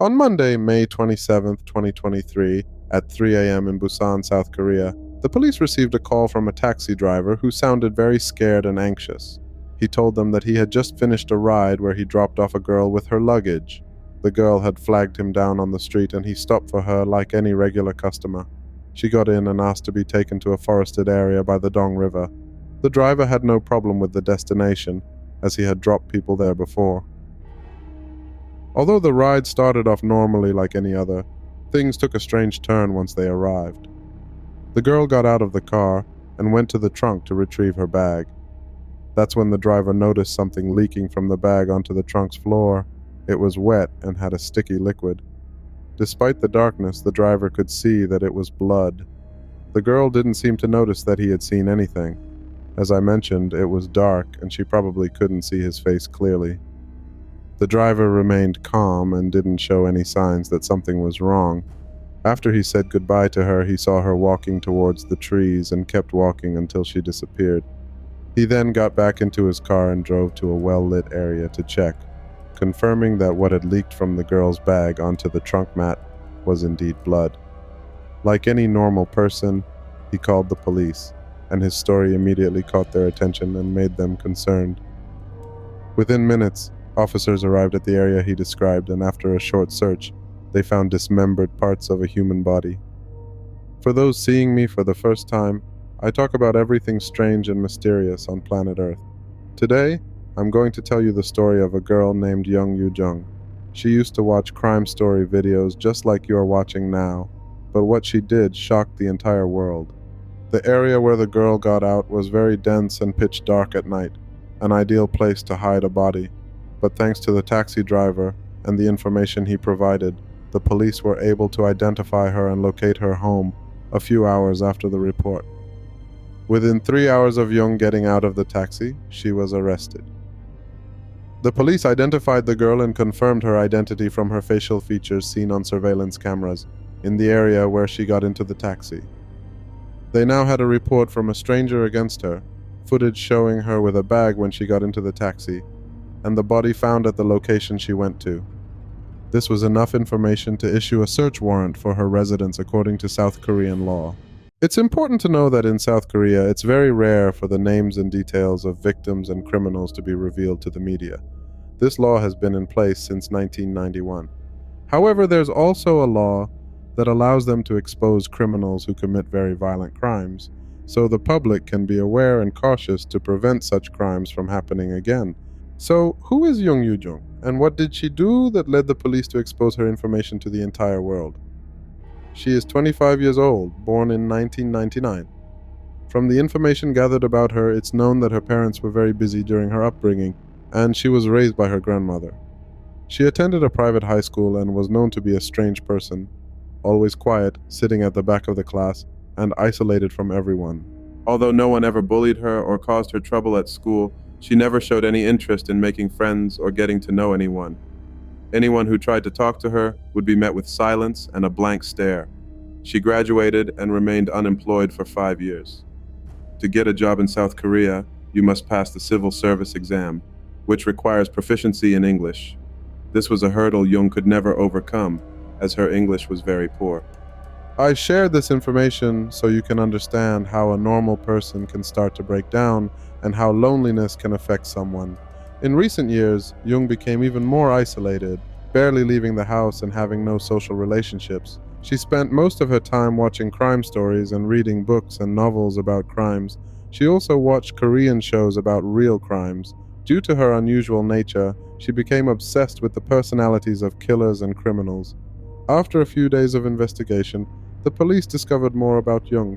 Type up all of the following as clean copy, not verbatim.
On Monday, May 27th, 2023, at 3 a.m. in Busan, South Korea, the police received a call from a taxi driver who sounded very scared and anxious. He told them that he had just finished a ride where he dropped off a girl with her luggage. The girl had flagged him down on the street and he stopped for her like any regular customer. She got in and asked to be taken to a forested area by the Dong River. The driver had no problem with the destination, as he had dropped people there before. Although the ride started off normally like any other, things took a strange turn once they arrived. The girl got out of the car and went to the trunk to retrieve her bag. That's when the driver noticed something leaking from the bag onto the trunk's floor. It was wet and had a sticky liquid. Despite the darkness, the driver could see that it was blood. The girl didn't seem to notice that he had seen anything. As I mentioned, it was dark and she probably couldn't see his face clearly. The driver remained calm and didn't show any signs that something was wrong. After he said goodbye to her, he saw her walking towards the trees and kept walking until she disappeared. He then got back into his car and drove to a well-lit area to check, confirming that what had leaked from the girl's bag onto the trunk mat was indeed blood. Like any normal person, he called the police, and his story immediately caught their attention and made them concerned. Within minutes, officers arrived at the area he described, and after a short search, they found dismembered parts of a human body. For those seeing me for the first time, I talk about everything strange and mysterious on planet Earth. Today, I'm going to tell you the story of a girl named Jung Yoo-jung. She used to watch crime story videos just like you're watching now, but what she did shocked the entire world. The area where the girl got out was very dense and pitch dark at night, an ideal place to hide a body. But thanks to the taxi driver and the information he provided, the police were able to identify her and locate her home a few hours after the report. Within 3 hours of Jung getting out of the taxi, she was arrested. The police identified the girl and confirmed her identity from her facial features seen on surveillance cameras in the area where she got into the taxi. They now had a report from a stranger against her, footage showing her with a bag when she got into the taxi, and the body found at the location she went to. This was enough information to issue a search warrant for her residence according to South Korean law. It's important to know that in South Korea, it's very rare for the names and details of victims and criminals to be revealed to the media. This law has been in place since 1991. However, there's also a law that allows them to expose criminals who commit very violent crimes, so the public can be aware and cautious to prevent such crimes from happening again. So, who is Jung Yoo-jung, and what did she do that led the police to expose her information to the entire world? She is 25 years old, born in 1999. From the information gathered about her, it's known that her parents were very busy during her upbringing, and she was raised by her grandmother. She attended a private high school and was known to be a strange person, always quiet, sitting at the back of the class, and isolated from everyone. Although no one ever bullied her or caused her trouble at school, she never showed any interest in making friends or getting to know anyone. Anyone who tried to talk to her would be met with silence and a blank stare. She graduated and remained unemployed for 5 years. To get a job in South Korea, you must pass the civil service exam, which requires proficiency in English. This was a hurdle Jung could never overcome, as her English was very poor. I shared this information so you can understand how a normal person can start to break down and how loneliness can affect someone. In recent years, Jung became even more isolated, barely leaving the house and having no social relationships. She spent most of her time watching crime stories and reading books and novels about crimes. She also watched Korean shows about real crimes. Due to her unusual nature, she became obsessed with the personalities of killers and criminals. After a few days of investigation, the police discovered more about Jung.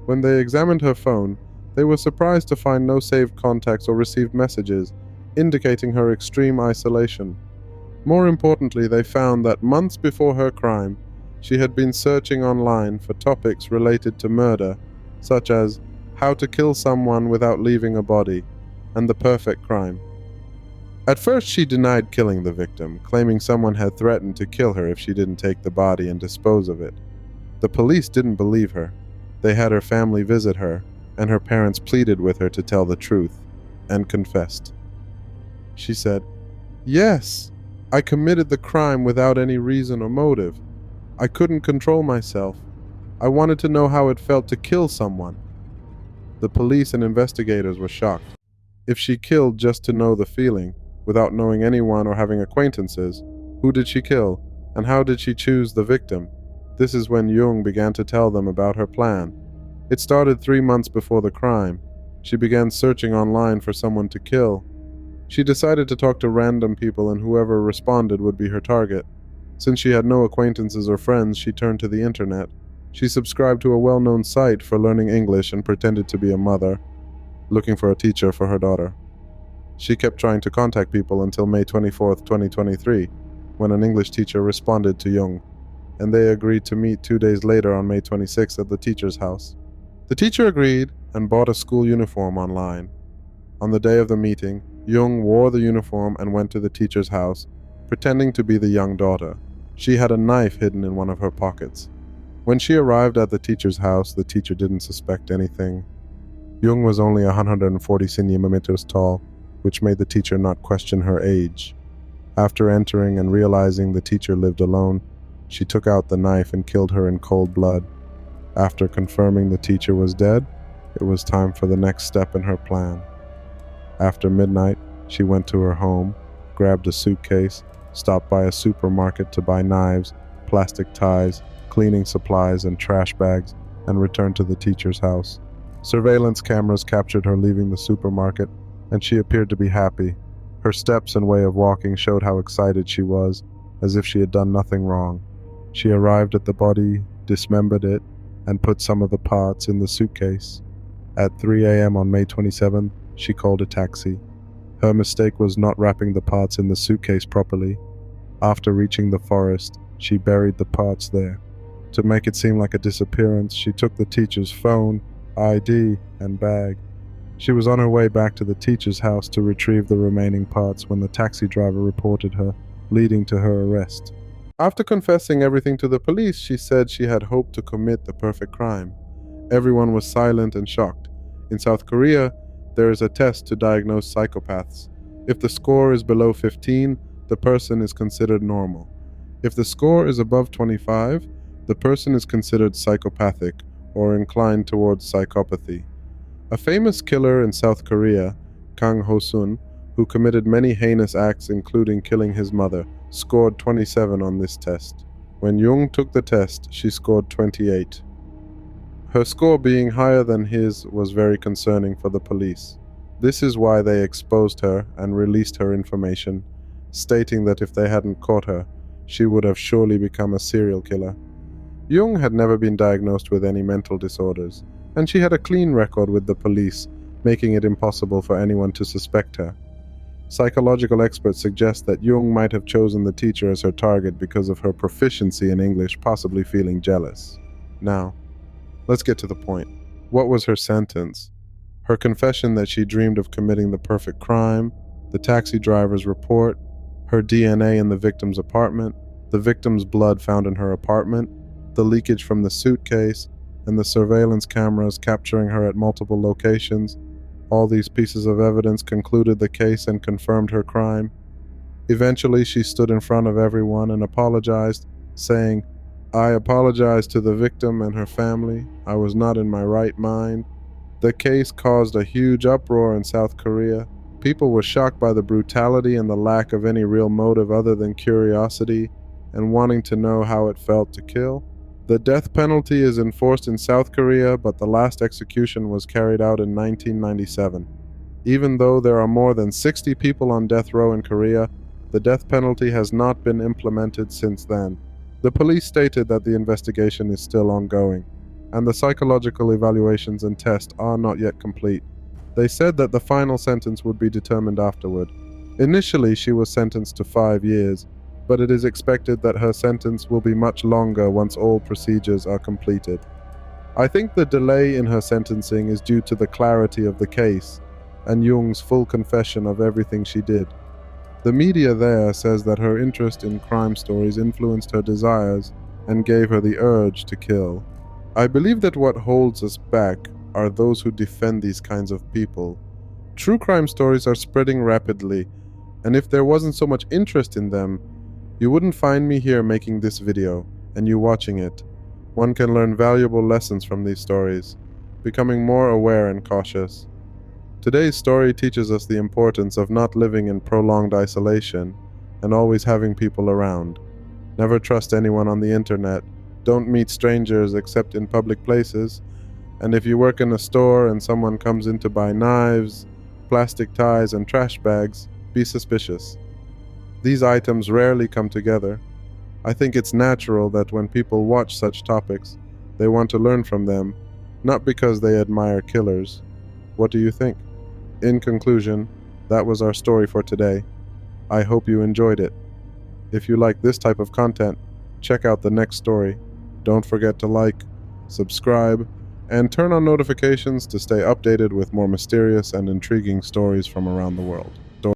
When they examined her phone, they were surprised to find no saved contacts or received messages, indicating her extreme isolation. More importantly, they found that months before her crime, she had been searching online for topics related to murder, such as how to kill someone without leaving a body, and the perfect crime. At first, she denied killing the victim, claiming someone had threatened to kill her if she didn't take the body and dispose of it. The police didn't believe her. They had her family visit her, and her parents pleaded with her to tell the truth, and confessed. She said, "Yes, I committed the crime without any reason or motive. I couldn't control myself. I wanted to know how it felt to kill someone. The police and investigators were shocked. If she killed just to know the feeling, without knowing anyone or having acquaintances, who did she kill, and how did she choose the victim? This is when Jung began to tell them about her plan. It started 3 months before the crime. She began searching online for someone to kill. She decided to talk to random people, and whoever responded would be her target. Since she had no acquaintances or friends, she turned to the internet. She subscribed to a well-known site for learning English and pretended to be a mother, looking for a teacher for her daughter. She kept trying to contact people until May 24, 2023, when an English teacher responded to Jung, and they agreed to meet 2 days later on May 26 at the teacher's house. The teacher agreed and bought a school uniform online. On the day of the meeting, Jung wore the uniform and went to the teacher's house, pretending to be the young daughter. She had a knife hidden in one of her pockets. When she arrived at the teacher's house, the teacher didn't suspect anything. Jung was only 140 centimeters tall, which made the teacher not question her age. After entering and realizing the teacher lived alone, she took out the knife and killed her in cold blood. After confirming the teacher was dead, it was time for the next step in her plan. After midnight, she went to her home, grabbed a suitcase, stopped by a supermarket to buy knives, plastic ties, cleaning supplies, and trash bags, and returned to the teacher's house. Surveillance cameras captured her leaving the supermarket, and she appeared to be happy. Her steps and way of walking showed how excited she was, as if she had done nothing wrong. She arrived at the body, dismembered it, and put some of the parts in the suitcase. At 3 a.m. on May 27th, she called a taxi. Her mistake was not wrapping the parts in the suitcase properly. After reaching the forest, she buried the parts there. To make it seem like a disappearance, she took the teacher's phone, ID, and bag. She was on her way back to the teacher's house to retrieve the remaining parts when the taxi driver reported her, leading to her arrest. After confessing everything to the police, she said she had hoped to commit the perfect crime. Everyone was silent and shocked. In South Korea, there is a test to diagnose psychopaths. If the score is below 15, the person is considered normal. If the score is above 25, the person is considered psychopathic or inclined towards psychopathy. A famous killer in South Korea, Kang Ho-sun, who committed many heinous acts including killing his mother, scored 27 on this test. When Jung took the test, she scored 28. Her score being higher than his was very concerning for the police. This is why they exposed her and released her information, stating that if they hadn't caught her, she would have surely become a serial killer. Jung had never been diagnosed with any mental disorders, and she had a clean record with the police, making it impossible for anyone to suspect her. Psychological experts suggest that Jung might have chosen the teacher as her target because of her proficiency in English, possibly feeling jealous. Now, let's get to the point. What was her sentence? Her confession that she dreamed of committing the perfect crime, the taxi driver's report, her DNA in the victim's apartment, the victim's blood found in her apartment, the leakage from the suitcase, and the surveillance cameras capturing her at multiple locations. All these pieces of evidence concluded the case and confirmed her crime. Eventually, she stood in front of everyone and apologized, saying, "I apologize to the victim and her family. I was not in my right mind." The case caused a huge uproar in South Korea. People were shocked by the brutality and the lack of any real motive other than curiosity and wanting to know how it felt to kill. The death penalty is enforced in South Korea, but the last execution was carried out in 1997. Even though there are more than 60 people on death row in Korea, the death penalty has not been implemented since then. The police stated that the investigation is still ongoing, and the psychological evaluations and tests are not yet complete. They said that the final sentence would be determined afterward. Initially, she was sentenced to 5 years, but it is expected that her sentence will be much longer once all procedures are completed. I think the delay in her sentencing is due to the clarity of the case and Jung's full confession of everything she did. The media there says that her interest in crime stories influenced her desires and gave her the urge to kill. I believe that what holds us back are those who defend these kinds of people. True crime stories are spreading rapidly, And if there wasn't so much interest in them, you wouldn't find me here making this video and you watching it. One can learn valuable lessons from these stories, becoming more aware and cautious. Today's story teaches us the importance of not living in prolonged isolation and always having people around. Never trust anyone on the internet. Don't meet strangers except in public places. And if you work in a store and someone comes in to buy knives, plastic ties, and trash bags, be suspicious. These items rarely come together. I think it's natural that when people watch such topics, they want to learn from them, not because they admire killers. What do you think? In conclusion, that was our story for today. I hope you enjoyed it. If you like this type of content, check out the next story. Don't forget to like, subscribe, and turn on notifications to stay updated with more mysterious and intriguing stories from around the world.